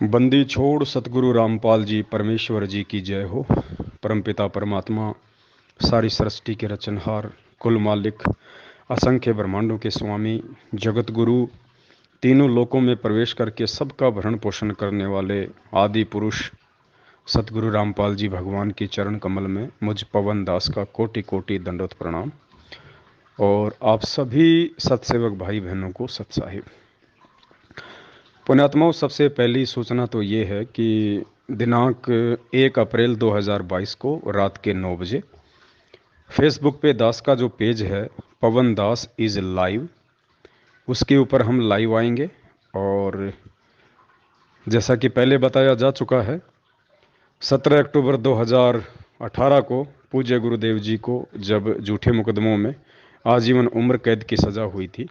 बंदी छोड़ सतगुरु रामपाल जी परमेश्वर जी की जय हो। परमपिता परमात्मा सारी सृष्टि के रचनहार, कुल मालिक, असंख्य ब्रह्मांडों के स्वामी, जगत गुरु, तीनों लोकों में प्रवेश करके सबका भरण पोषण करने वाले आदि पुरुष सतगुरु रामपाल जी भगवान की चरण कमल में मुझ पवन दास का कोटि कोटि दंडवत प्रणाम। और आप सभी सत्सेवक भाई बहनों को सत साहिब। पुण्यात्माओं, सबसे पहली सूचना तो ये है कि दिनांक 1 अप्रैल 2022 को रात के 9 बजे फेसबुक पे दास का जो पेज है, पवन दास इज़ लाइव, उसके ऊपर हम लाइव आएंगे। और जैसा कि पहले बताया जा चुका है, 17 अक्टूबर 2018 को पूज्य गुरुदेव जी को जब झूठे मुकदमों में आजीवन उम्र कैद की सज़ा हुई थी,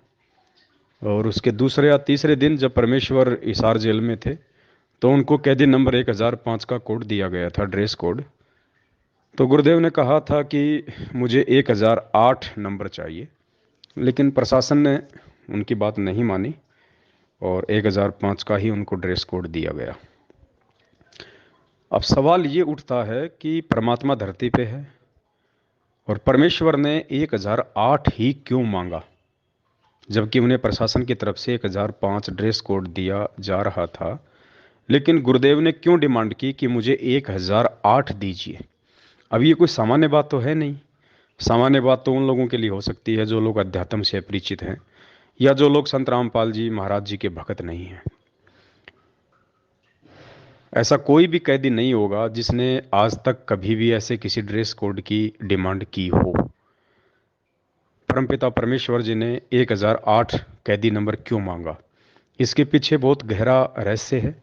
और उसके दूसरे या तीसरे दिन जब परमेश्वर हिसार जेल में थे, तो उनको कैदी नंबर 1005 का कोड दिया गया था, ड्रेस कोड। तो गुरुदेव ने कहा था कि मुझे 1008 नंबर चाहिए, लेकिन प्रशासन ने उनकी बात नहीं मानी और 1005 का ही उनको ड्रेस कोड दिया गया। अब सवाल ये उठता है कि परमात्मा धरती पे है और परमेश्वर ने 1008 ही क्यों मांगा, जबकि उन्हें प्रशासन की तरफ से 1005 ड्रेस कोड दिया जा रहा था। लेकिन गुरुदेव ने क्यों डिमांड की कि मुझे 1008 दीजिए? अब ये कोई सामान्य बात तो है नहीं। सामान्य बात तो उन लोगों के लिए हो सकती है जो लोग अध्यात्म से परिचित हैं, या जो लोग संत रामपाल जी महाराज जी के भक्त नहीं हैं। ऐसा कोई भी कैदी नहीं होगा जिसने आज तक कभी भी ऐसे किसी ड्रेस कोड की डिमांड की हो। परमपिता परमेश्वर जी ने 1008 कैदी नंबर क्यों मांगा, इसके पीछे बहुत गहरा रहस्य है।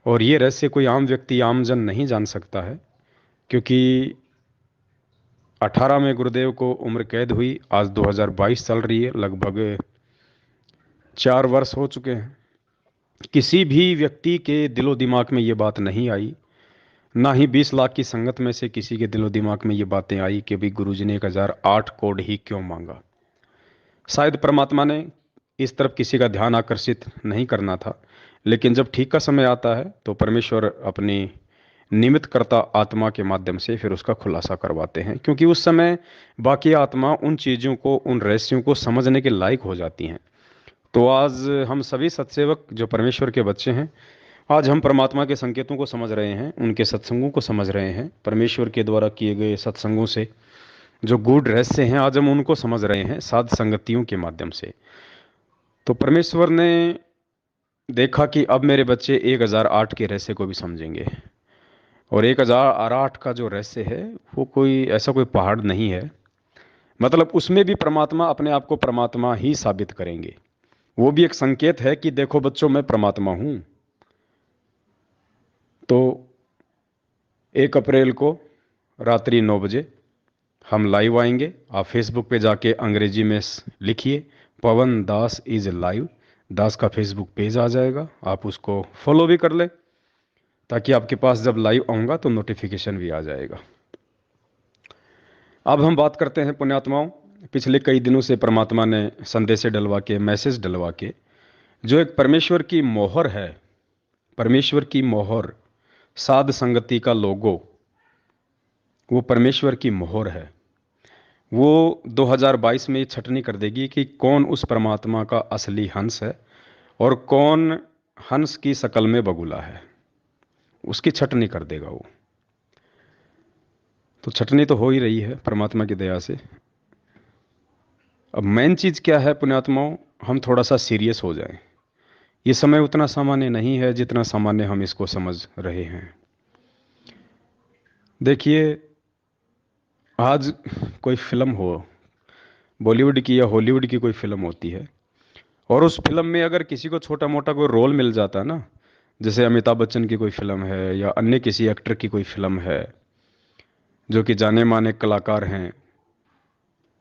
और ये रहस्य कोई आम व्यक्ति, आम जन नहीं जान सकता है, क्योंकि 18 में गुरुदेव को उम्र कैद हुई, आज 2022 चल रही है, लगभग 4 वर्ष हो चुके हैं। किसी भी व्यक्ति के दिलो दिमाग में ये बात नहीं आई, ना ही 20 लाख की संगत में से किसी के दिलो दिमाग में ये बातें आई कि भाई गुरुजी ने 1008 कोड ही क्यों मांगा। शायद परमात्मा ने इस तरफ किसी का ध्यान आकर्षित नहीं करना था, लेकिन जब ठीक का समय आता है तो परमेश्वर अपनी निमित्त करता आत्मा के माध्यम से फिर उसका खुलासा करवाते हैं, क्योंकि उस समय बाकी आत्मा उन चीज़ों को, उन रहस्यों को समझने के लायक हो जाती हैं। तो आज हम सभी सत्सेवक जो परमेश्वर के बच्चे हैं, आज हम परमात्मा के संकेतों को समझ रहे हैं, उनके सत्संगों को समझ रहे हैं, परमेश्वर के द्वारा किए गए सत्संगों से जो गूढ़ रहस्य हैं, आज हम उनको समझ रहे हैं साध संगतियों के माध्यम से। तो परमेश्वर ने देखा कि अब मेरे बच्चे 1008 के रहस्य को भी समझेंगे। और 1008 का जो रहस्य है, वो कोई ऐसा कोई पहाड़ नहीं है, मतलब उसमें भी परमात्मा अपने आप को परमात्मा ही साबित करेंगे। वो भी एक संकेत है कि देखो बच्चों, मैं परमात्मा हूं। तो 1 अप्रैल को रात्रि 9 बजे हम लाइव आएंगे। आप फेसबुक पे जाके अंग्रेजी में लिखिए पवन दास इज लाइव, दास का फेसबुक पेज आ जाएगा, आप उसको फॉलो भी कर ले, ताकि आपके पास जब लाइव आऊँगा तो नोटिफिकेशन भी आ जाएगा। अब हम बात करते हैं पुण्यात्माओं, पिछले कई दिनों से परमात्मा ने संदेश डलवा के, मैसेज डलवा के, जो एक परमेश्वर की मोहर है, परमेश्वर की मोहर, साध संगति का लोगो, वो परमेश्वर की मोहर है। वो 2022 में ये छटनी कर देगी कि कौन उस परमात्मा का असली हंस है और कौन हंस की शकल में बगुला है। उसकी छटनी कर देगा वो। तो छटनी तो हो ही रही है परमात्मा की दया से। अब मेन चीज़ क्या है पुण्यात्माओं, हम थोड़ा सा सीरियस हो जाएं। ये समय उतना सामान्य नहीं है जितना सामान्य हम इसको समझ रहे हैं। देखिए, आज कोई फिल्म हो, बॉलीवुड की या हॉलीवुड की कोई फिल्म होती है, और उस फिल्म में अगर किसी को छोटा मोटा कोई रोल मिल जाता है ना, जैसे अमिताभ बच्चन की कोई फिल्म है या अन्य किसी एक्टर की कोई फिल्म है जो कि जाने माने कलाकार हैं,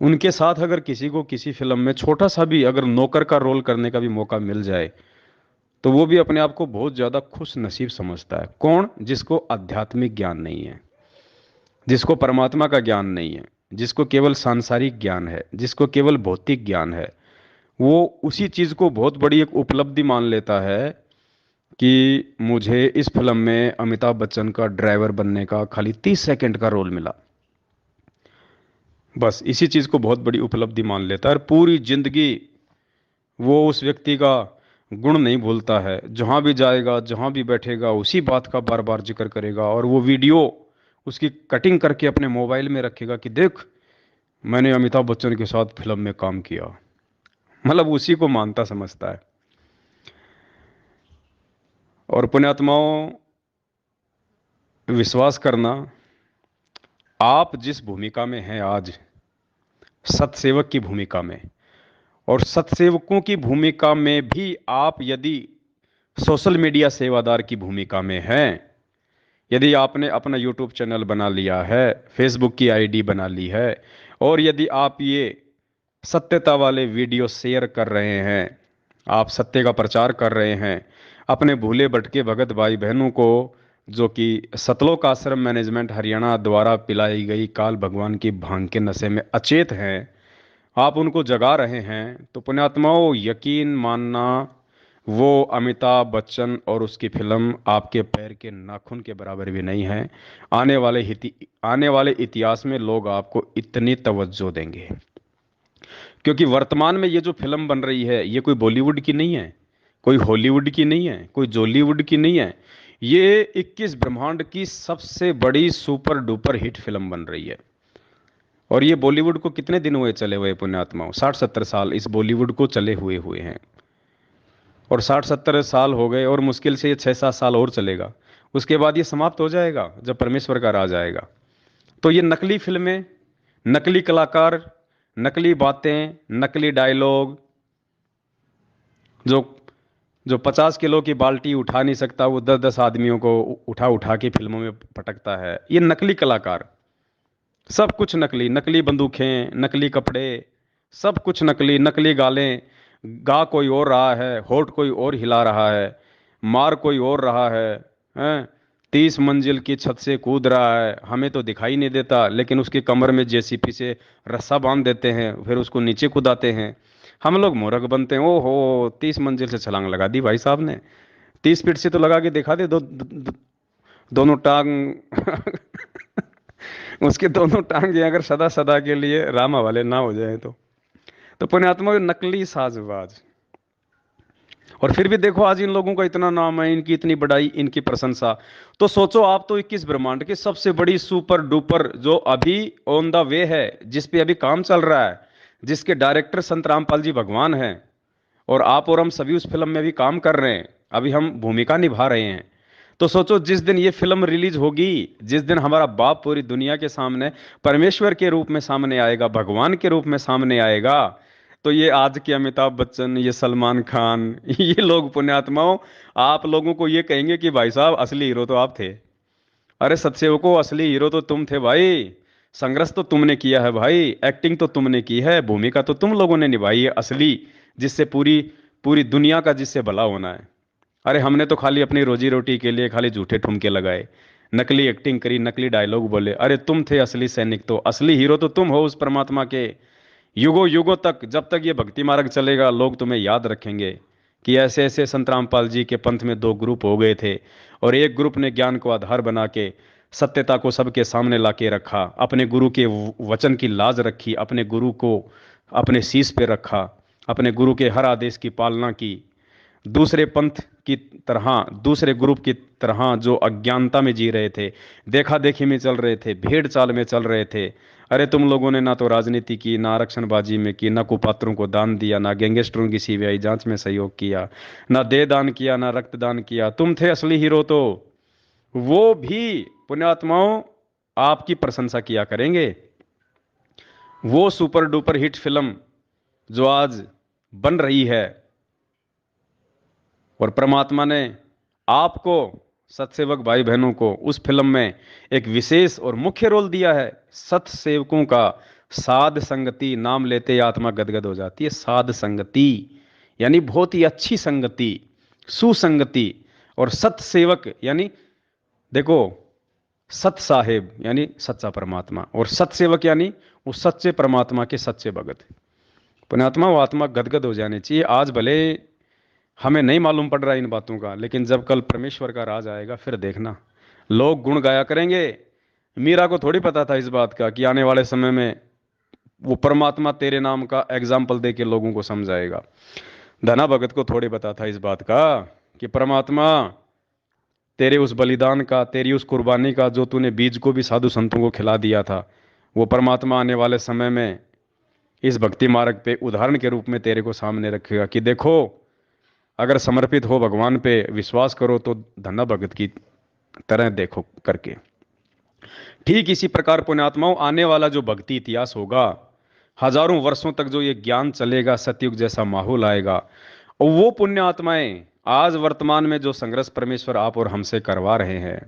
उनके साथ अगर किसी को किसी फिल्म में छोटा सा भी अगर नौकर का रोल करने का भी मौका मिल जाए, तो वो भी अपने आप को बहुत ज़्यादा खुश नसीब समझता है। कौन? जिसको आध्यात्मिक ज्ञान नहीं है, जिसको परमात्मा का ज्ञान नहीं है, जिसको केवल सांसारिक ज्ञान है, जिसको केवल भौतिक ज्ञान है, वो उसी चीज़ को बहुत बड़ी एक उपलब्धि मान लेता है कि मुझे इस फिल्म में अमिताभ बच्चन का ड्राइवर बनने का खाली 30 सेकंड का रोल मिला। बस इसी चीज़ को बहुत बड़ी उपलब्धि मान लेता है और पूरी जिंदगी वो उस व्यक्ति का गुण नहीं भूलता है। जहाँ भी जाएगा, जहाँ भी बैठेगा, उसी बात का बार बार जिक्र करेगा और वो वीडियो उसकी कटिंग करके अपने मोबाइल में रखेगा कि देख, मैंने अमिताभ बच्चन के साथ फिल्म में काम किया। मतलब उसी को मानता समझता है। और पुण्यात्माओं, विश्वास करना, आप जिस भूमिका में हैं आज, सतसेवक की भूमिका में, और सतसेवकों की भूमिका में भी आप यदि सोशल मीडिया सेवादार की भूमिका में हैं, यदि आपने अपना यूट्यूब चैनल बना लिया है, फेसबुक की आईडी बना ली है, और यदि आप ये सत्यता वाले वीडियो शेयर कर रहे हैं, आप सत्य का प्रचार कर रहे हैं, अपने भूले भटके भगत भाई बहनों को, जो कि सतलोक आश्रम मैनेजमेंट हरियाणा द्वारा पिलाई गई काल भगवान की भांग के नशे में अचेत हैं, आप उनको जगा रहे हैं, तो पुण्यात्माओं यकीन मानना, वो अमिताभ बच्चन और उसकी फिल्म आपके पैर के नाखून के बराबर भी नहीं है। आने वाले इतिहास में लोग आपको इतनी तवज्जो देंगे, क्योंकि वर्तमान में ये जो फिल्म बन रही है, ये कोई बॉलीवुड की नहीं है, कोई हॉलीवुड की नहीं है, कोई जॉलीवुड की नहीं है। ये 21 ब्रह्मांड की सबसे बड़ी सुपर डुपर हिट फिल्म बन रही है। और ये बॉलीवुड को कितने दिन हुए चले हुए पुण्यात्माओं? 60-70 साल इस बॉलीवुड को चले हुए हुए हैं। और 60-70 साल हो गए और मुश्किल से ये 6-7 साल और चलेगा। उसके बाद ये समाप्त हो जाएगा जब परमेश्वर का राज आएगा। तो ये नकली फिल्में, नकली कलाकार, नकली बातें, नकली डायलॉग, जो जो 50 किलो की बाल्टी उठा नहीं सकता, वो 10-10 आदमियों को उठा उठा के फिल्मों में पटकता है, ये नकली कलाकार। सब कुछ नकली, नकली बंदूकें, नकली कपड़े, सब कुछ नकली, नकली गालें, गा कोई और रहा है, होठ कोई और हिला रहा है, मार कोई और रहा है 30 मंजिल की छत से कूद रहा है, हमें तो दिखाई नहीं देता, लेकिन उसकी कमर में जेसीपी से रस्सा बांध देते हैं, फिर उसको नीचे कूदाते हैं। हम लोग मूर्ख बनते हैं। ओहो, 30 मंजिल से छलांग लगा दी भाई साहब ने। 30 फीट से तो लगा के दिखा दे, दोनों टांग उसके दोनों टांगे अगर सदा सदा के लिए रामा वाले ना हो जाए तो पुण्यात्मा नकली साजबाज। और फिर भी देखो आज इन लोगों का इतना नाम है, इनकी इतनी बड़ाई, इनकी प्रशंसा। तो सोचो, आप तो 21 ब्रह्मांड की सबसे बड़ी सुपर डुपर, जो अभी ऑन द वे है, जिस पे अभी काम चल रहा है, जिसके डायरेक्टर संत रामपाल जी भगवान हैं, और आप और हम सभी उस फिल्म में भी काम कर रहे हैं, अभी हम भूमिका निभा रहे हैं। तो सोचो, जिस दिन ये फिल्म रिलीज होगी, जिस दिन हमारा बाप पूरी दुनिया के सामने परमेश्वर के रूप में सामने आएगा, भगवान के रूप में सामने आएगा, तो ये आज के अमिताभ बच्चन, ये सलमान खान, ये लोग पुण्यात्माओं, आप लोगों को ये कहेंगे कि भाई साहब असली हीरो तो आप थे। अरे सत्सेवकों, असली हीरो तो तुम थे भाई। संघर्ष तो तुमने किया है भाई, एक्टिंग तो तुमने की है, भूमिका तो तुम लोगों ने निभाई है असली, जिससे पूरी पूरी दुनिया का जिससे भला होना है। अरे हमने तो खाली अपनी रोजी रोटी के लिए खाली झूठे ठुमके लगाए, नकली एक्टिंग करी, नकली डायलॉग बोले। अरे तुम थे असली सैनिक, तो असली हीरो तो तुम हो उस परमात्मा के। युगों युगों तक जब तक ये भक्ति मार्ग चलेगा, लोग तुम्हें याद रखेंगे कि ऐसे ऐसे संत रामपाल जी के पंथ में दो ग्रुप हो गए थे, और एक ग्रुप ने ज्ञान को आधार बना के सत्यता को सबके सामने ला के रखा, अपने गुरु के वचन की लाज रखी, अपने गुरु को अपने शीश पे रखा, अपने गुरु के हर आदेश की पालना की। दूसरे पंथ की तरह, दूसरे ग्रुप की तरह जो अज्ञानता में जी रहे थे, देखा देखी में चल रहे थे, भेड़ चाल में चल रहे थे। अरे तुम लोगों ने ना तो राजनीति की, ना आरक्षणबाजी में की, ना कुपात्रों को दान दिया, ना गैंगस्टरों की सीबीआई जांच में सहयोग किया, ना देह दान किया, ना रक्तदान किया। तुम थे असली हीरो, तो वो भी पुण्यात्माओं आपकी प्रशंसा किया करेंगे। वो सुपर डुपर हिट फिल्म जो आज बन रही है, और परमात्मा ने आपको, सतसेवक भाई बहनों को, उस फिल्म में एक विशेष और मुख्य रोल दिया है। सतसेवकों का साध संगति नाम लेते ही आत्मा गदगद हो जाती है। साध संगति यानी बहुत ही अच्छी संगति, सुसंगति। और सतसेवक यानी, देखो, सत साहेब यानी सच्चा परमात्मा, और सतसेवक यानी वो सच्चे परमात्मा के सच्चे भगत। पुण्यात्मा, वो आत्मा गदगद हो जानी चाहिए। आज भले हमें नहीं मालूम पड़ रहा इन बातों का, लेकिन जब कल परमेश्वर का राज आएगा फिर देखना, लोग गुण गाया करेंगे। मीरा को थोड़ी पता था इस बात का कि आने वाले समय में वो परमात्मा तेरे नाम का एग्जाम्पल दे के लोगों को समझाएगा। धना भगत को थोड़ी पता था इस बात का कि परमात्मा तेरे उस बलिदान का, तेरी उस कुर्बानी का, जो तूने बीज को भी साधु संतों को खिला दिया था, वो परमात्मा आने वाले समय में इस भक्ति मार्ग पे उदाहरण के रूप में तेरे को सामने रखेगा कि देखो, अगर समर्पित हो भगवान पे, विश्वास करो तो धन्ना भगत की तरह देखो करके। ठीक इसी प्रकार पुण्यात्माओं, आने वाला जो भक्ति इतिहास होगा, हजारों वर्षों तक जो ये ज्ञान चलेगा, सतयुग जैसा माहौल आएगा, और वो पुण्य आत्माएं आज वर्तमान में जो संघर्ष परमेश्वर आप और हमसे करवा रहे हैं,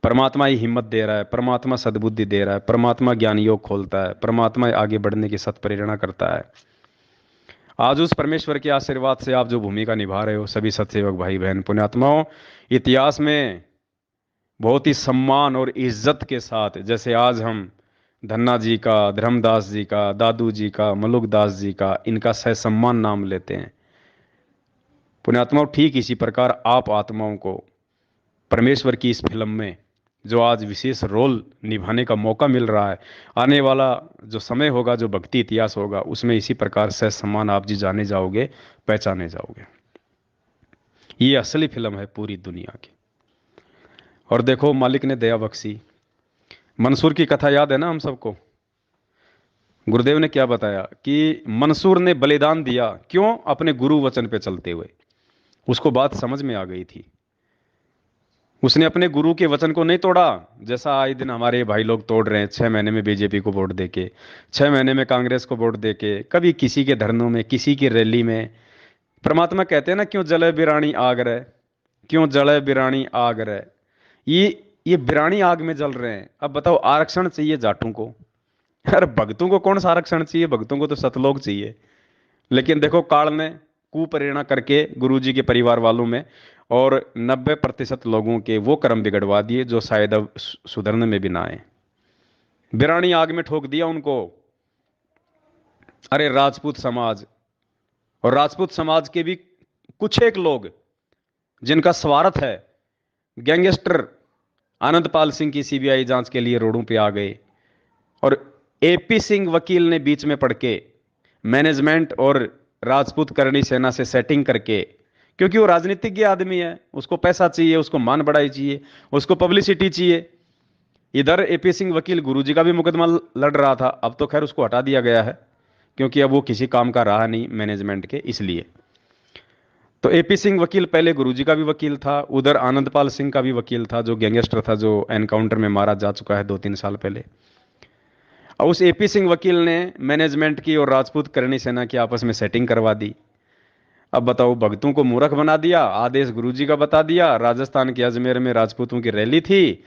परमात्मा ही हिम्मत दे रहा है, परमात्मा सद्बुद्धि दे रहा है, परमात्मा ज्ञान योग खोलता है, परमात्मा आगे बढ़ने की सत्प्रेरणा करता है। आज उस परमेश्वर के आशीर्वाद से आप जो भूमिका निभा रहे हो सभी सत्सेवक भाई बहन पुण्यात्माओं, इतिहास में बहुत ही सम्मान और इज्जत के साथ, जैसे आज हम धन्ना जी का, धर्मदास जी का, दादू जी का, मलुकदास जी का, इनका सहसम्मान नाम लेते हैं पुण्यात्माओं, ठीक इसी प्रकार आप आत्माओं को परमेश्वर की इस फिल्म में जो आज विशेष रोल निभाने का मौका मिल रहा है, आने वाला जो समय होगा, जो भक्ति इतिहास होगा, उसमें इसी प्रकार से सम्मान आप जी जाने जाओगे, पहचाने जाओगे। ये असली फिल्म है पूरी दुनिया की। और देखो, मालिक ने दया बख्शी, मंसूर की कथा याद है ना हम सबको। गुरुदेव ने क्या बताया कि मंसूर ने बलिदान दिया, क्यों? अपने गुरु वचन पे चलते हुए। उसको बात समझ में आ गई थी, उसने अपने गुरु के वचन को नहीं तोड़ा, जैसा आए दिन हमारे भाई लोग तोड़ रहे हैं, 6 महीने में बीजेपी को वोट देके, 6 महीने में कांग्रेस को वोट देके, कभी किसी के धरनों में, किसी की रैली में। परमात्मा कहते हैं ना, क्यों जले बिरानी आग रहे, क्यों जले बिरानी आग रहे। ये बिरानी आग में जल रहे हैं। अब बताओ, आरक्षण चाहिए जाटों को, अरे भक्तों को कौन सा आरक्षण चाहिए, भक्तों को तो सतलोक चाहिए। लेकिन देखो, काल ने कुप्रेरणा करके गुरुजी के परिवार वालों में और 90% लोगों के वो कर्म बिगड़वा दिए जो शायद अब सुधरने में भी ना आए। बिरानी आग में ठोक दिया उनको। अरे राजपूत समाज, और राजपूत समाज के भी कुछ एक लोग जिनका स्वार्थ है, गैंगस्टर आनंदपाल सिंह की सीबीआई जांच के लिए रोडों पे आ गए, और एपी सिंह वकील ने बीच में पड़ के मैनेजमेंट और राजपूत करणी सेना से सेटिंग करके, क्योंकि वो राजनीतिज्ञ आदमी है, उसको पैसा चाहिए, उसको मान बढ़ाई चाहिए, उसको पब्लिसिटी चाहिए। इधर एपी सिंह वकील गुरुजी का भी मुकदमा लड़ रहा था, अब तो खैर उसको हटा दिया गया है, क्योंकि अब वो किसी काम का रहा नहीं मैनेजमेंट के, इसलिए। तो एपी सिंह वकील पहले गुरुजी का भी वकील था, उधर आनंदपाल सिंह का भी वकील था, जो गैंगस्टर था, जो एनकाउंटर में मारा जा चुका है 2-3 साल पहले। और उस एपी सिंह वकील ने मैनेजमेंट की और राजपूत करणी सेना की आपस में सेटिंग करवा दी। अब बताओ, भक्तों को मूर्ख बना दिया, आदेश गुरुजी का बता दिया। राजस्थान के अजमेर में राजपूतों की रैली थी,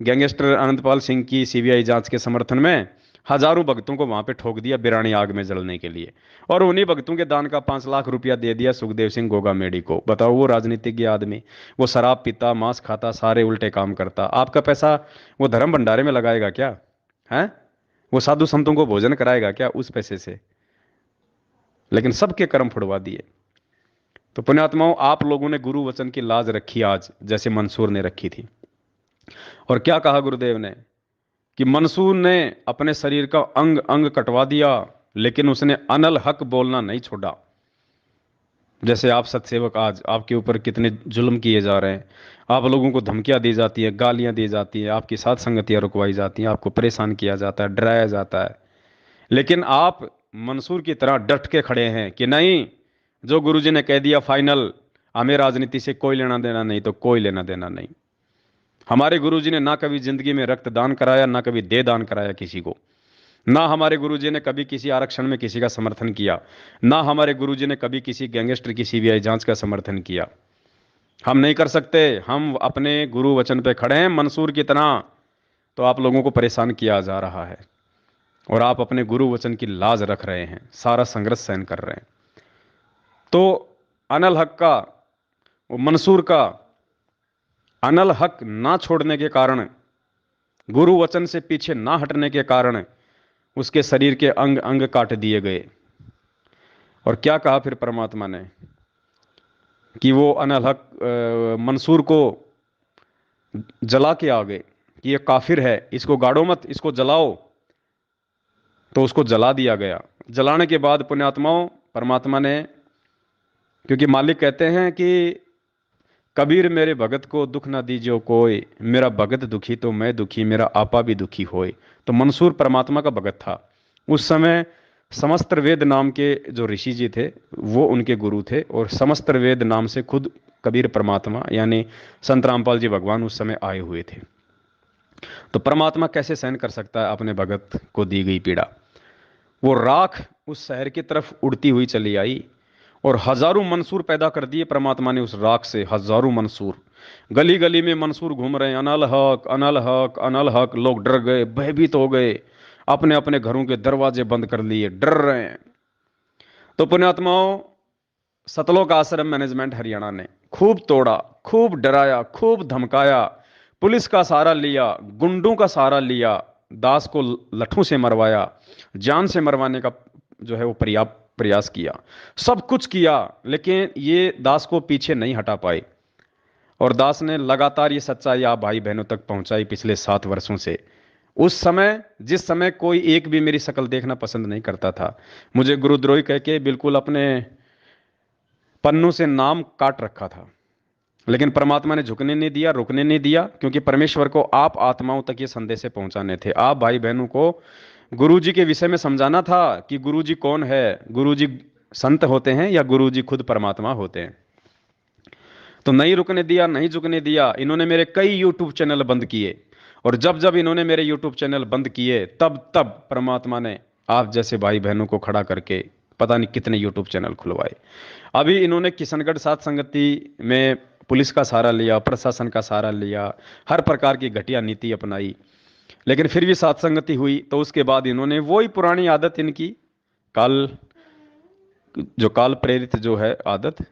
गैंगस्टर अनंतपाल सिंह की सीबीआई जांच के समर्थन में, हजारों भक्तों को वहां पे ठोक दिया बिरानी आग में जलने के लिए, और उन्हीं भक्तों के दान का 5 लाख रुपया दे दिया सुखदेव सिंह गोगा मेडी को। बताओ, वो राजनीतिज्ञ आदमी, वो शराब पीता, मांस खाता, सारे उल्टे काम करता, आपका पैसा वो धर्म भंडारे में लगाएगा क्या है? वो साधु संतों को भोजन कराएगा क्या उस पैसे से? लेकिन सबके कर्म फुड़वा दिए। तो पुण्यात्माओं, आप लोगों ने गुरु वचन की लाज रखी आज, जैसे मंसूर ने रखी थी। और क्या कहा गुरुदेव ने कि मंसूर ने अपने शरीर का अंग अंग कटवा दिया, लेकिन उसने अनल हक बोलना नहीं छोड़ा। जैसे आप सत्सेवक, आज आपके ऊपर कितने जुल्म किए जा रहे हैं, आप लोगों को धमकियां दी जाती हैं, गालियां दी जाती हैं, आपकी साथ संगतियां रुकवाई जाती हैं, आपको परेशान किया जाता है, डराया जाता है, लेकिन आप मंसूर की तरह डट के खड़े हैं कि नहीं, जो गुरुजी ने कह दिया फाइनल, हमें राजनीति से कोई लेना देना नहीं, तो कोई लेना देना नहीं। हमारे गुरुजी ने ना कभी जिंदगी में रक्तदान कराया, ना कभी देह दान कराया किसी को, ना हमारे गुरुजी ने कभी किसी आरक्षण में किसी का समर्थन किया, ना हमारे गुरुजी ने कभी किसी गैंगस्टर की सीबीआई जांच का समर्थन किया। हम नहीं कर सकते, हम अपने गुरु वचन पे खड़े हैं मंसूर की तरह। तो आप लोगों को परेशान किया जा रहा है, और आप अपने गुरु वचन की लाज रख रहे हैं, सारा संघर्ष सहन कर रहे हैं। तो अनल हक का, वो मंसूर का अनल हक ना छोड़ने के कारण, गुरु वचन से पीछे ना हटने के कारण, उसके शरीर के अंग अंग काट दिए गए। और क्या कहा फिर परमात्मा ने कि वो अनल हक मंसूर को जला के आ गए कि ये काफिर है, इसको गाड़ो मत, इसको जलाओ। तो उसको जला दिया गया। जलाने के बाद पुण्यात्माओं, परमात्मा ने, क्योंकि मालिक कहते हैं कि कबीर मेरे भगत को दुख ना दीजियो कोई, मेरा भगत दुखी तो मैं दुखी, मेरा आपा भी दुखी होए। तो मंसूर परमात्मा का भगत था। उस समय समस्त वेद नाम के जो ऋषि जी थे वो उनके गुरु थे, और समस्त वेद नाम से खुद कबीर परमात्मा यानी संत रामपाल जी भगवान उस समय आए हुए थे। तो परमात्मा कैसे सहन कर सकता है अपने भगत को दी गई पीड़ा। वो राख उस शहर की तरफ उड़ती हुई चली आई, और हजारों मंसूर पैदा कर दिए परमात्मा ने उस राख से। हजारों मंसूर, गली गली में मंसूर घूम रहे हैं, अनल हक अनल हक अनल हक। लोग डर गए, भयभीत हो गए, अपने अपने घरों के दरवाजे बंद कर लिए, डर रहे हैं। तो पुण्यात्माओं, सतलोक आश्रम मैनेजमेंट हरियाणा ने खूब तोड़ा, खूब डराया, खूब धमकाया, पुलिस का सहारा लिया, गुंडों का सहारा लिया, दास को लठों से मरवाया, जान से मरवाने का जो है वो प्रयास किया, सब कुछ किया, लेकिन ये दास को पीछे नहीं हटा पाए। और दास ने लगातार ये सच्चाई आप भाई बहनों तक पहुंचाई पिछले 7 वर्षों से। उस समय, जिस समय कोई एक भी मेरी शक्ल देखना पसंद नहीं करता था, मुझे गुरुद्रोही कह के बिल्कुल अपने पन्नों से नाम काट रखा था, लेकिन परमात्मा ने झुकने नहीं दिया, रुकने नहीं दिया, क्योंकि परमेश्वर को आप आत्माओं तक ये संदेश पहुंचाने थे। आप भाई बहनों को गुरु जी के विषय में समझाना था कि गुरु जी कौन है। गुरु जी संत होते हैं या गुरु जी खुद परमात्मा होते हैं। तो नहीं रुकने दिया, नहीं झुकने दिया। इन्होंने मेरे कई यूट्यूब चैनल बंद किए, और जब जब इन्होंने मेरे यूट्यूब चैनल बंद किए, तब तब परमात्मा ने आप जैसे भाई बहनों को खड़ा करके पता नहीं कितने यूट्यूब चैनल खुलवाए। अभी इन्होंने किशनगढ़ सात संगति में पुलिस का सहारा लिया, प्रशासन का सहारा लिया, हर प्रकार की घटिया नीति अपनाई, लेकिन फिर भी सात संगति हुई। तो उसके बाद इन्होंने वही पुरानी आदत इनकी, काल, जो काल प्रेरित जो है आदत,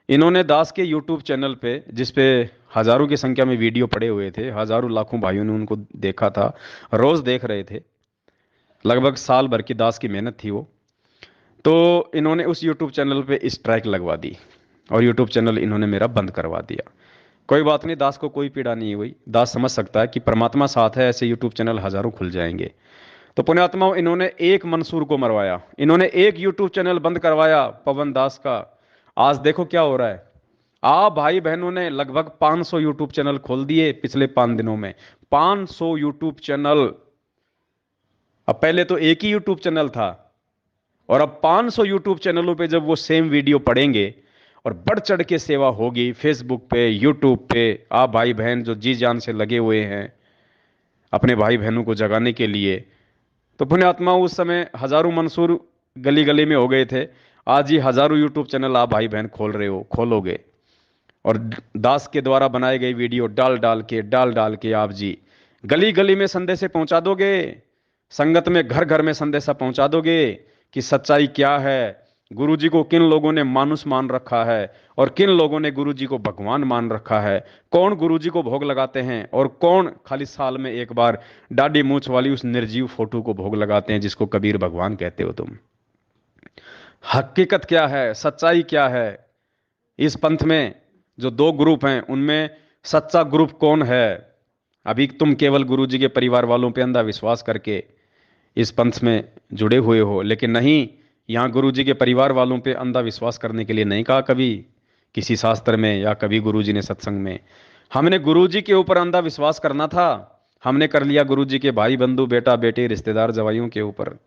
इन्होंने दास के यूट्यूब चैनल पे, जिस पे हजारों की संख्या में वीडियो पड़े हुए थे, हजारों लाखों भाइयों ने उनको देखा था, रोज देख रहे थे, लगभग साल भर की दास की मेहनत थी वो। तो इन्होंने उस यूट्यूब चैनल पे स्ट्राइक लगवा दी, और यूट्यूब चैनल इन्होंने मेरा बंद करवा दिया। कोई बात नहीं, दास को कोई पीड़ा नहीं हुई। दास समझ सकता है कि परमात्मा साथ है, ऐसे यूट्यूब चैनल हजारों खुल जाएंगे। तो पुण्यात्माओं, इन्होंने एक मंसूर को मरवाया, इन्होंने एक यूट्यूब चैनल बंद करवाया पवन दास का। आज देखो क्या हो रहा है। आप भाई बहनों ने लगभग 500 यूट्यूब चैनल खोल दिए पिछले 5 दिनों में। 500 यूट्यूब चैनल। अब पहले तो एक ही यूट्यूब चैनल था, और अब 500 यूट्यूब चैनलों पे जब वो सेम वीडियो पड़ेंगे और बढ़ चढ़ के सेवा होगी फेसबुक पे, यूट्यूब पे, आप भाई बहन जो जी जान से लगे हुए हैं अपने भाई बहनों को जगाने के लिए। तो पुण्यात्मा, उस समय हजारों मंसूर गली गली में हो गए थे, आज ही हजारों यूट्यूब चैनल आप भाई बहन खोल रहे हो, खोलोगे, और दास के द्वारा बनाए गए वीडियो डाल डाल के आप जी गली गली में संदेशे पहुंचा दोगे, संगत में घर घर में संदेशा पहुंचा दोगे कि सच्चाई क्या है, गुरु जी को किन लोगों ने मानुष मान रखा है और किन लोगों ने गुरु जी को भगवान मान रखा है, कौन गुरु जी को भोग लगाते हैं और कौन खाली साल में एक बार दाढ़ी मूछ वाली उस निर्जीव फोटो को भोग लगाते हैं जिसको कबीर भगवान कहते हो तुम। हकीकत क्या है, सच्चाई क्या है। इस पंथ में जो दो ग्रुप हैं उनमें सच्चा ग्रुप कौन है। अभी तुम केवल गुरु जी के परिवार वालों पे अंधा विश्वास करके इस पंथ में जुड़े हुए हो, लेकिन नहीं, यहाँ गुरु जी के परिवार वालों पे अंधा विश्वास करने के लिए नहीं कहा कभी किसी शास्त्र में या कभी गुरु जी ने सत्संग में। हमने गुरु जी के ऊपर अंधा विश्वास करना था, हमने कर लिया गुरु जी के भाई बंधु बेटा बेटे रिश्तेदार जवाइयों के ऊपर।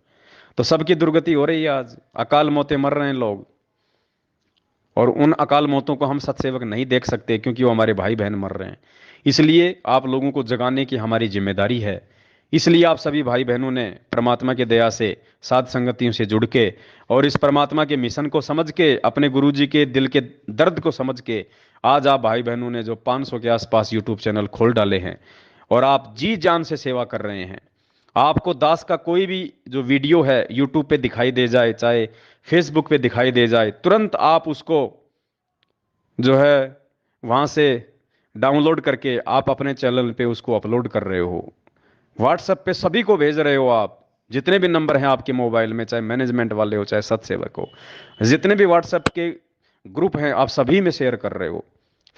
तो सबकी दुर्गति हो रही है, आज अकाल मौतें मर रहे हैं लोग, और उन अकाल मौतों को हम सत्सेवक नहीं देख सकते क्योंकि वो हमारे भाई बहन मर रहे हैं। इसलिए आप लोगों को जगाने की हमारी जिम्मेदारी है। इसलिए आप सभी भाई बहनों ने परमात्मा की दया से साध संगतियों से जुड़ के और इस परमात्मा के मिशन को समझ के, अपने गुरु जी के दिल के दर्द को समझ के, आज आप भाई बहनों ने जो 500 के आसपास यूट्यूब चैनल खोल डाले हैं और आप जी जान से सेवा कर रहे हैं। आपको दास का कोई भी जो वीडियो है यूट्यूब पे दिखाई दे जाए, चाहे फेसबुक पे दिखाई दे जाए, तुरंत आप उसको जो है वहां से डाउनलोड करके आप अपने चैनल पे उसको अपलोड कर रहे हो, व्हाट्सएप पे सभी को भेज रहे हो। आप जितने भी नंबर हैं आपके मोबाइल में, चाहे मैनेजमेंट वाले हो चाहे सत्सेवक हो, जितने भी व्हाट्सएप के ग्रुप हैं, आप सभी में शेयर कर रहे हो।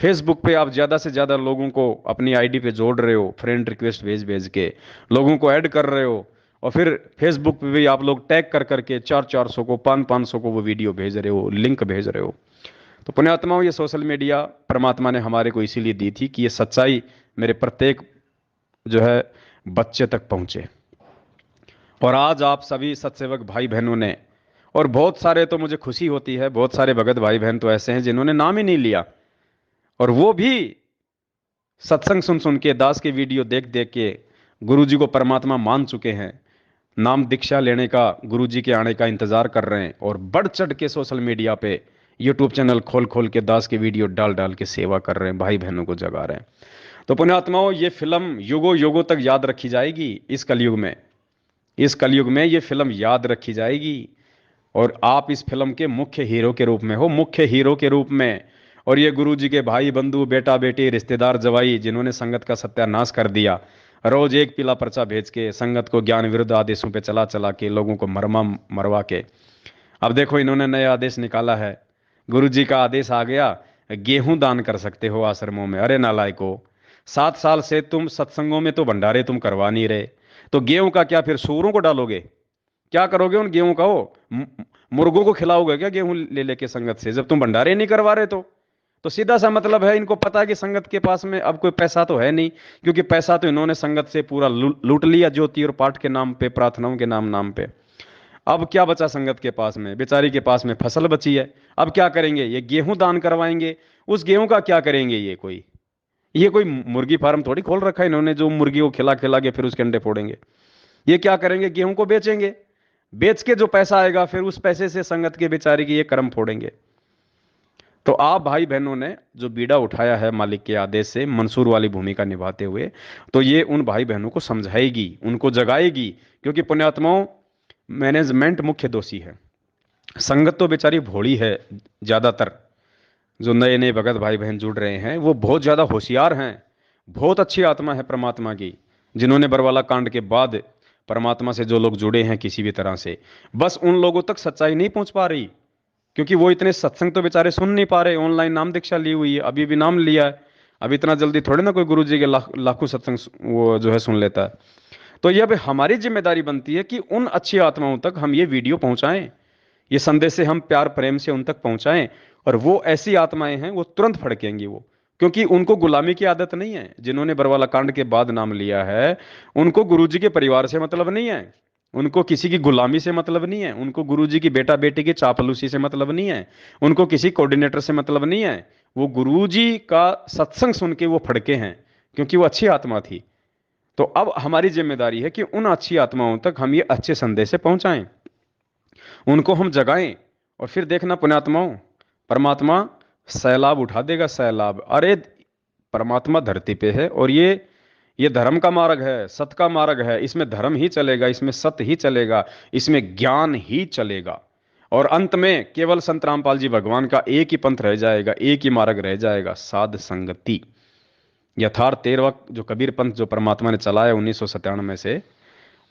फेसबुक पे आप ज़्यादा से ज़्यादा लोगों को अपनी आईडी पे जोड़ रहे हो, फ्रेंड रिक्वेस्ट भेज भेज के लोगों को ऐड कर रहे हो। और फिर फेसबुक पे भी आप लोग टैग कर करके 400-400 को, 500-500 को वो वीडियो भेज रहे हो, लिंक भेज रहे हो। तो पुण्यात्माओं, ये सोशल मीडिया परमात्मा ने हमारे को इसीलिए दी थी कि ये सच्चाई मेरे प्रत्येक जो है बच्चे तक पहुंचे। और आज आप सभी सत्सेवक भाई बहनों ने, और बहुत सारे, तो मुझे खुशी होती है, बहुत सारे भगत भाई बहन तो ऐसे हैं जिन्होंने नाम ही नहीं लिया, और वो भी सत्संग सुन सुन के, दास के वीडियो देख देख के गुरु जी को परमात्मा मान चुके हैं। नाम दीक्षा लेने का, गुरु जी के आने का इंतजार कर रहे हैं, और बढ़ चढ़ के सोशल मीडिया पे यूट्यूब चैनल खोल खोल के दास के वीडियो डाल डाल के सेवा कर रहे हैं, भाई बहनों को जगा रहे हैं। तो पुण्यात्माओं, ये फिल्म युगों युगों तक याद रखी जाएगी। इस कलयुग में, इस कलयुग में ये फिल्म याद रखी जाएगी। और आप इस फिल्म के मुख्य हीरो के रूप में हो, मुख्य हीरो के रूप में। और ये गुरु जी के भाई बंधु, बेटा बेटी, रिश्तेदार, जवाई, जिन्होंने संगत का सत्यानाश कर दिया, रोज एक पीला पर्चा भेज के, संगत को ज्ञान विरुद्ध आदेशों पे चला चला के, लोगों को मरमा मरवा के, अब देखो इन्होंने नया आदेश निकाला है। गुरु जी का आदेश आ गया, गेहूं दान कर सकते हो आश्रमों में। अरे नालायको, 7 साल से तुम सत्संगों में तो भंडारे तुम करवा नहीं रहे, तो गेहूं का क्या फिर सूरों को डालोगे? क्या करोगे उन गेहूं का? वो मुर्गों को खिलाओगे क्या गेहूं ले लेके संगत से, जब तुम भंडारे नहीं करवा रहे? तो सीधा सा मतलब है, इनको पता है कि संगत के पास में अब कोई पैसा तो है नहीं, क्योंकि पैसा तो इन्होंने संगत से पूरा लूट लिया, ज्योति और पाठ के नाम पे, प्रार्थनाओं के नाम नाम पे। अब क्या बचा संगत के पास में? बेचारी के पास में फसल बची है। अब क्या करेंगे? ये गेहूं दान करवाएंगे। उस गेहूं का क्या करेंगे? ये कोई मुर्गी फार्म थोड़ी खोल रखा है इन्होंने, जो मुर्गी को खिला खिला के फिर उसके अंडे फोड़ेंगे। ये क्या करेंगे? गेहूं को बेचेंगे। बेच के जो पैसा आएगा, फिर उस पैसे से संगत के बेचारी की ये कर्म फोड़ेंगे। तो आप भाई बहनों ने जो बीड़ा उठाया है मालिक के आदेश से, मंसूर वाली भूमिका निभाते हुए, तो ये उन भाई बहनों को समझाएगी, उनको जगाएगी। क्योंकि पुण्यात्माओं, मैनेजमेंट मुख्य दोषी है। संगत तो बेचारी भोली है। ज्यादातर जो नए नए भगत भाई बहन जुड़ रहे हैं, वो बहुत ज्यादा होशियार हैं, बहुत अच्छी आत्मा है परमात्मा की, जिन्होंने बरवाला कांड के बाद परमात्मा से जो लोग जुड़े हैं किसी भी तरह से, बस उन लोगों तक सच्चाई नहीं पहुंच पा रही। क्योंकि वो इतने सत्संग तो बेचारे सुन नहीं पा रहे। ऑनलाइन नाम दीक्षा ली हुई है, अभी भी नाम लिया है। अब इतना जल्दी थोड़े ना कोई गुरु जी के लाखों सत्संग वो जो है सुन लेता है। तो यह भी हमारी जिम्मेदारी बनती है कि उन अच्छी आत्माओं तक हम ये वीडियो पहुंचाएं, ये संदेश से हम प्यार प्रेम से उन तक पहुंचाएं। और वो ऐसी आत्माएं हैं, वो तुरंत फड़केंगी वो, क्योंकि उनको गुलामी की आदत नहीं है। जिन्होंने बरवाला कांड के बाद नाम लिया है, उनको गुरुजी के परिवार से मतलब नहीं है, उनको किसी की गुलामी से मतलब नहीं है, उनको गुरुजी की बेटा बेटी की चापलूसी से मतलब नहीं है, उनको किसी कोऑर्डिनेटर से मतलब नहीं है। वो गुरुजी का सत्संग सुन के वो फड़के हैं, क्योंकि वो अच्छी आत्मा थी। तो अब हमारी जिम्मेदारी है कि उन अच्छी आत्माओं तक हम ये अच्छे संदेश से पहुंचाएं, उनको हम जगाएं। और फिर देखना पुण्यात्माओं, परमात्मा सैलाब उठा देगा, सैलाब। अरे परमात्मा धरती पे है, और ये धर्म का मार्ग है, सत्य का मार्ग है। इसमें धर्म ही चलेगा, इसमें सत्य ही चलेगा, इसमें ज्ञान ही चलेगा। और अंत में केवल संत रामपाल जी भगवान का एक ही पंथ रह जाएगा, एक ही मार्ग रह जाएगा, साध संगति। यथार्थ 13वां जो कबीर पंथ जो परमात्मा ने चलाया 1997 से,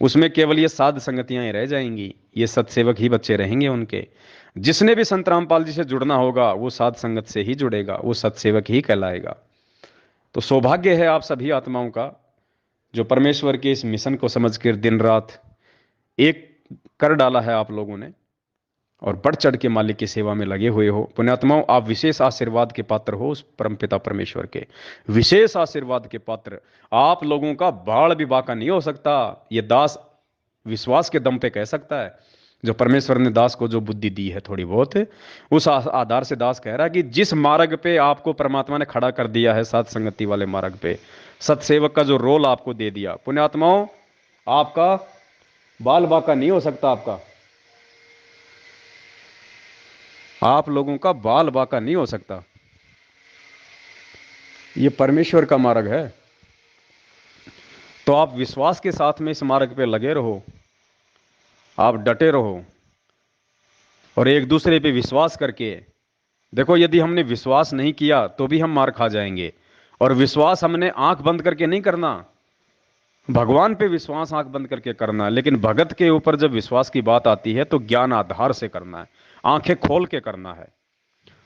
उसमें केवल ये साध संगतियां ही रह जाएंगी, ये सत्सेवक ही बच्चे रहेंगे उनके। जिसने भी संत रामपाल जी से जुड़ना होगा, वो साध संगत से ही जुड़ेगा, वो सत्सेवक ही कहलाएगा। तो सौभाग्य है आप सभी आत्माओं का, जो परमेश्वर के इस मिशन को समझकर दिन रात एक कर डाला है आप लोगों ने, और बढ़ चढ़ के मालिक की सेवा में लगे हुए हो। पुण्यात्माओं, आप विशेष आशीर्वाद के पात्र हो उस परमपिता परमेश्वर के, विशेष आशीर्वाद के पात्र। आप लोगों का बाढ़ भी बाका नहीं हो सकता, ये दास विश्वास के दम पे कह सकता है। जो परमेश्वर ने दास को जो बुद्धि दी है थोड़ी बहुत, उस आधार से दास कह रहा है कि जिस मार्ग पे आपको परमात्मा ने खड़ा कर दिया है, सात संगति वाले मार्ग पे, सत्सेवक का जो रोल आपको दे दिया, पुण्यात्माओं, आपका बाल बाका नहीं हो सकता। आप लोगों का बाल बाका नहीं हो सकता। ये परमेश्वर का मार्ग है। तो आप विश्वास के साथ में इस मार्ग पे लगे रहो, आप डटे रहो, और एक दूसरे पे विश्वास करके देखो। यदि हमने विश्वास नहीं किया तो भी हम मार खा जाएंगे। और विश्वास हमने आंख बंद करके नहीं करना, भगवान पे विश्वास आंख बंद करके करना है। लेकिन भगत के ऊपर जब विश्वास की बात आती है तो ज्ञान आधार से करना है, आंखें खोल के करना है।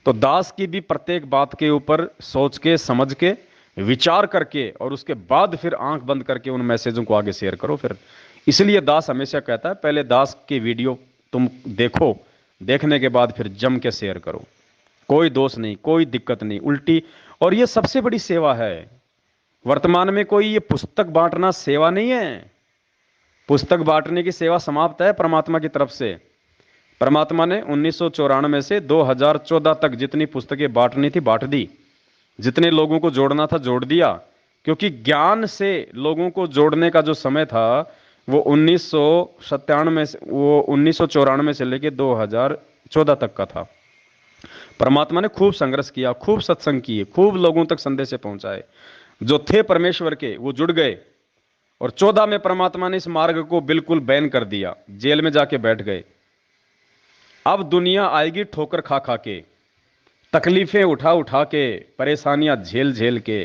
तो दास की भी प्रत्येक बात के ऊपर सोच के, समझ के, विचार करके और उसके बाद फिर आंख बंद करके उन मैसेजों को आगे शेयर करो फिर। इसलिए दास हमेशा कहता है पहले दास की वीडियो तुम देखो, देखने के बाद फिर जम के शेयर करो। कोई दोष नहीं, कोई दिक्कत नहीं, उल्टी। और ये सबसे बड़ी सेवा है वर्तमान में। कोई ये पुस्तक बांटना सेवा नहीं है। पुस्तक बांटने की सेवा समाप्त है परमात्मा की तरफ से। परमात्मा ने 1994 से 2014 तक जितनी पुस्तकें बांटनी थी बांट दी, जितने लोगों को जोड़ना था जोड़ दिया। क्योंकि ज्ञान से लोगों को जोड़ने का जो समय था वो 1997 से, वो 1994 से लेकर 2014 तक का था। परमात्मा ने खूब संघर्ष किया, खूब सत्संग किए, खूब लोगों तक संदेश पहुंचाए। जो थे परमेश्वर के वो जुड़ गए। और 14 में परमात्मा ने इस मार्ग को बिल्कुल बैन कर दिया, जेल में जाके बैठ गए। अब दुनिया आएगी ठोकर खा खा के, तकलीफें उठा उठा के, परेशानियां झेल झेल के,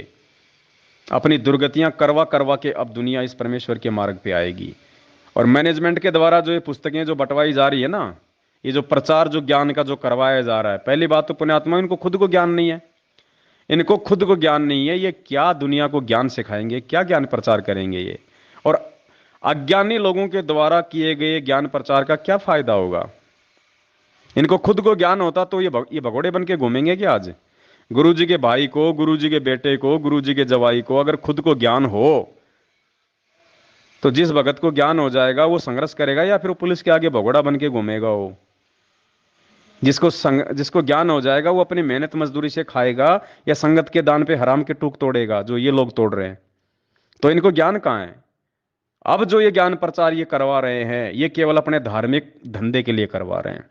अपनी दुर्गतियां करवा करवा के अब दुनिया इस परमेश्वर के मार्ग पे आएगी। और मैनेजमेंट के द्वारा जो ये पुस्तकें जो बंटवाई जा रही है ना, ये जो प्रचार जो ज्ञान का जो करवाया जा रहा है, पहली बात तो पुण्यात्मा इनको खुद को ज्ञान नहीं है। इनको खुद को ज्ञान नहीं है, ये क्या दुनिया को ज्ञान सिखाएंगे, क्या ज्ञान प्रचार करेंगे ये। और अज्ञानी लोगों के द्वारा किए गए ज्ञान प्रचार का क्या फायदा होगा। इनको खुद को ज्ञान होता तो ये भगोड़े बन के घूमेंगे क्या आज। गुरु जी के भाई को, गुरु जी के बेटे को, गुरु जी के जवाई को अगर खुद को ज्ञान हो तो जिस भगत को ज्ञान हो जाएगा वो संघर्ष करेगा या फिर पुलिस के आगे भगोड़ा बन के घूमेगा। वो जिसको ज्ञान हो जाएगा वो अपनी मेहनत मजदूरी से खाएगा या संगत के दान पे हराम के टूक तोड़ेगा, जो ये लोग तोड़ रहे हैं। तो इनको ज्ञान कहां है। अब जो ये ज्ञान प्रचार ये करवा रहे हैं ये केवल अपने धार्मिक धंधे के लिए करवा रहे हैं,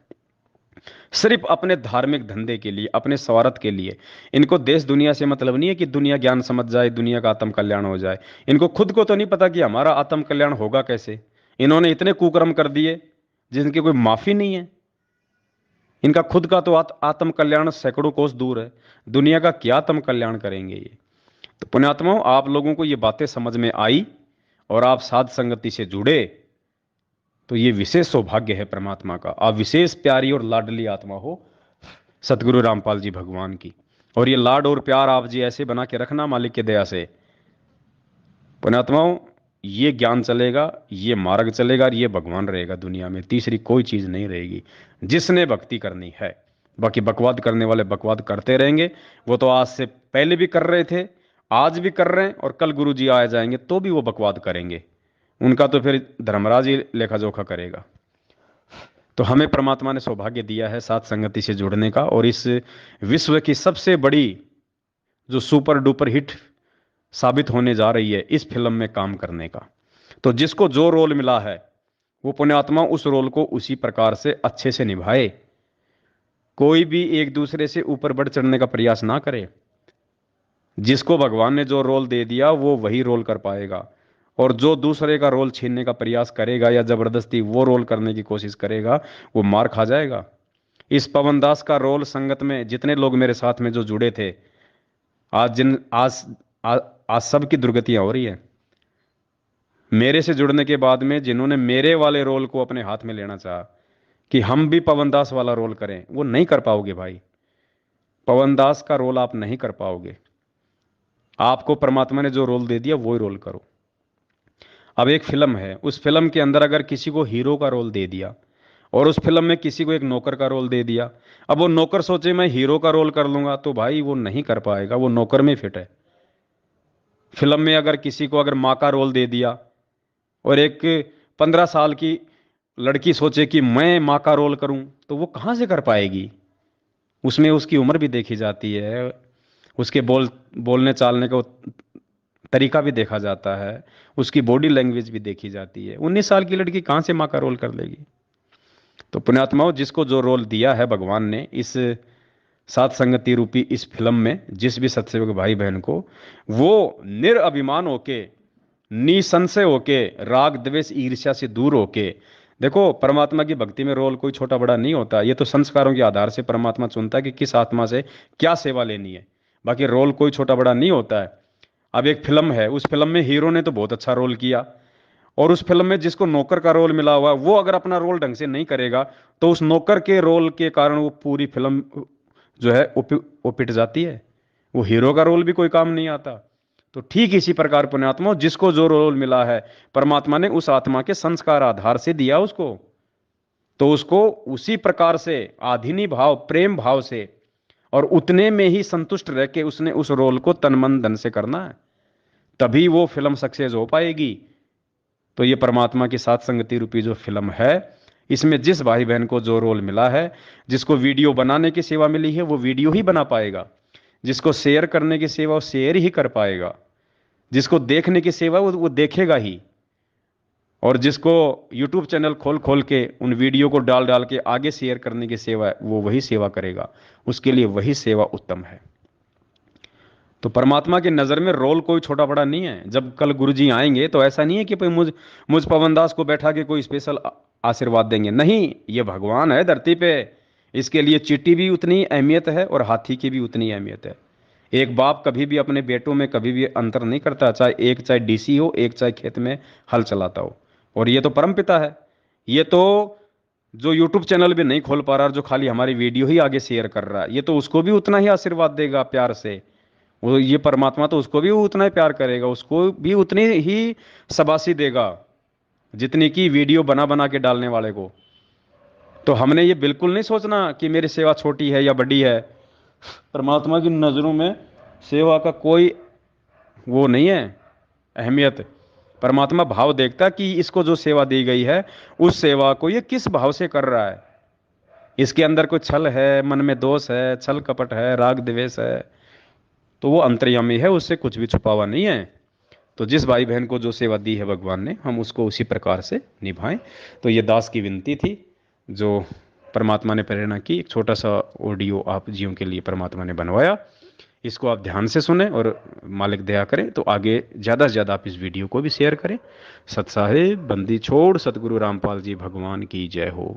सिर्फ अपने धार्मिक धंधे के लिए, अपने स्वार्थ के लिए। इनको देश दुनिया से मतलब नहीं है कि दुनिया ज्ञान समझ जाए, दुनिया का आत्म कल्याण हो जाए। इनको खुद को तो नहीं पता कि हमारा आत्म कल्याण होगा कैसे। इन्होंने इतने कुकर्म कर दिए जिनकी कोई माफी नहीं है। इनका खुद का तो आत्म कल्याण सैकड़ों कोस दूर है, दुनिया का क्या आत्म कल्याण करेंगे ये। तो पुण्यात्माओं, आप लोगों को ये बातें समझ में आई और आप साध संगति से जुड़े तो ये विशेष सौभाग्य है परमात्मा का। आप विशेष प्यारी और लाडली आत्मा हो सतगुरु रामपाल जी भगवान की। और ये लाड और प्यार आप जी ऐसे बना के रखना मालिक के दया से। पुण्यात्माओं, ये ज्ञान चलेगा, ये मार्ग चलेगा और ये भगवान रहेगा दुनिया में, तीसरी कोई चीज नहीं रहेगी जिसने भक्ति करनी है। बाकी बकवाद करने वाले बकवाद करते रहेंगे। वो तो आज से पहले भी कर रहे थे, आज भी कर रहे हैं और कल गुरु जी आ जाएंगे तो भी वो बकवाद करेंगे। उनका तो फिर धर्मराज ही लेखा जोखा करेगा। तो हमें परमात्मा ने सौभाग्य दिया है साथ संगति से जुड़ने का और इस विश्व की सबसे बड़ी जो सुपर डुपर हिट साबित होने जा रही है इस फिल्म में काम करने का। तो जिसको जो रोल मिला है वो पुण्यात्मा उस रोल को उसी प्रकार से अच्छे से निभाए। कोई भी एक दूसरे से ऊपर बढ़ चढ़ने का प्रयास ना करे। जिसको भगवान ने जो रोल दे दिया वो वही रोल कर पाएगा। और जो दूसरे का रोल छीनने का प्रयास करेगा या जबरदस्ती वो रोल करने की कोशिश करेगा वो मार खा जाएगा। इस पवन दास का रोल संगत में जितने लोग मेरे साथ में जो जुड़े थे, आज सबकी दुर्गतियां हो रही है। मेरे से जुड़ने के बाद में जिन्होंने मेरे वाले रोल को अपने हाथ में लेना चाहा कि हम भी पवन दास वाला रोल करें, वो नहीं कर पाओगे भाई। पवन दास का रोल आप नहीं कर पाओगे। आपको परमात्मा ने जो रोल दे दिया वही रोल करो। अब एक फिल्म है, उस फिल्म के अंदर अगर किसी को हीरो का रोल दे दिया और उस फिल्म में किसी को एक नौकर का रोल दे दिया, अब वो नौकर सोचे मैं हीरो का रोल कर लूंगा, तो भाई वो नहीं कर पाएगा, वो नौकर में फिट है। फिल्म में अगर किसी को अगर माँ का रोल दे दिया और एक 15 साल की लड़की सोचे कि मैं माँ का रोल करूं, तो वो कहां से कर पाएगी। उसमें उसकी उम्र भी देखी जाती है, उसके बोलने चालने का तरीका भी देखा जाता है, उसकी बॉडी लैंग्वेज भी देखी जाती है। 19 साल की लड़की कहां से माँ का रोल कर लेगी। तो पुण्यात्माओं, जिसको जो रोल दिया है भगवान ने इस सात संगति रूपी इस फिल्म में, जिस भी सत्सेवक भाई बहन को, वो निरअभिमान होके, निसंशय होके, राग द्वेष ईर्ष्या से दूर होके, देखो परमात्मा की भक्ति में रोल कोई छोटा बड़ा नहीं होता। ये तो संस्कारों के आधार से परमात्मा चुनता है कि किस आत्मा से क्या सेवा लेनी है। बाकी रोल कोई छोटा बड़ा नहीं होता है। अब एक फिल्म है, उस फिल्म में हीरो ने तो बहुत अच्छा रोल किया और उस फिल्म में जिसको नौकर का रोल मिला हुआ वो अगर अपना रोल ढंग से नहीं करेगा तो उस नौकर के रोल के कारण वो पूरी फिल्म जो है वो पिट जाती है, वो हीरो का रोल भी कोई काम नहीं आता। तो ठीक इसी प्रकार पुण्यात्मा, जिसको जो रोल मिला है परमात्मा ने उस आत्मा के संस्कार आधार से दिया उसको, तो उसको उसी प्रकार से आधीनी भाव प्रेम भाव से और उतने में ही संतुष्ट रह के उसने उस रोल को तन मन धन से करना है, तभी वो फिल्म सक्सेस हो पाएगी। तो ये परमात्मा की साथ संगति रूपी जो फिल्म है, इसमें जिस भाई बहन को जो रोल मिला है, जिसको वीडियो बनाने की सेवा मिली है वो वीडियो ही बना पाएगा, जिसको शेयर करने की सेवा वो शेयर ही कर पाएगा, जिसको देखने की सेवा वो देखेगा ही, और जिसको यूट्यूब चैनल खोल खोल के उन वीडियो को डाल डाल के आगे शेयर करने की सेवा वो वही सेवा करेगा, उसके लिए वही सेवा उत्तम है। तो परमात्मा की नज़र में रोल कोई छोटा बड़ा नहीं है। जब कल गुरुजी आएंगे तो ऐसा नहीं है कि भाई मुझ पवन दास को बैठा के कोई स्पेशल आशीर्वाद देंगे, नहीं, ये भगवान है धरती पे। इसके लिए चींटी भी उतनी अहमियत है और हाथी की भी उतनी अहमियत है। एक बाप कभी भी अपने बेटों में कभी भी अंतर नहीं करता, चाहे डीसी हो, एक चाहे खेत में हल चलाता हो। और ये तो परम पिता है। ये तो जो यूट्यूब चैनल भी नहीं खोल पा रहा, जो खाली हमारी वीडियो ही आगे शेयर कर रहा है, ये तो उसको भी उतना ही आशीर्वाद देगा प्यार से। वो ये परमात्मा तो उसको भी उतना ही प्यार करेगा, उसको भी उतनी ही शाबाशी देगा जितनी की वीडियो बना बना के डालने वाले को। तो हमने ये बिल्कुल नहीं सोचना कि मेरी सेवा छोटी है या बड़ी है। परमात्मा की नज़रों में सेवा का कोई वो नहीं है अहमियत। परमात्मा भाव देखता कि इसको जो सेवा दी गई है उस सेवा को ये किस भाव से कर रहा है। इसके अंदर कोई छल है, मन में दोष है, छल कपट है, राग द्वेष है, तो वो अंतर्यामी है, उससे कुछ भी छुपा हुआ नहीं है। तो जिस भाई बहन को जो सेवा दी है भगवान ने, हम उसको उसी प्रकार से निभाएं। तो ये दास की विनती थी जो परमात्मा ने प्रेरणा की। एक छोटा सा ऑडियो आप जीवों के लिए परमात्मा ने बनवाया, इसको आप ध्यान से सुने और मालिक दया करें तो आगे ज़्यादा से ज़्यादा आप इस वीडियो को भी शेयर करें। सत साहिब बंदी छोड़ सतगुरु रामपाल जी भगवान की जय हो।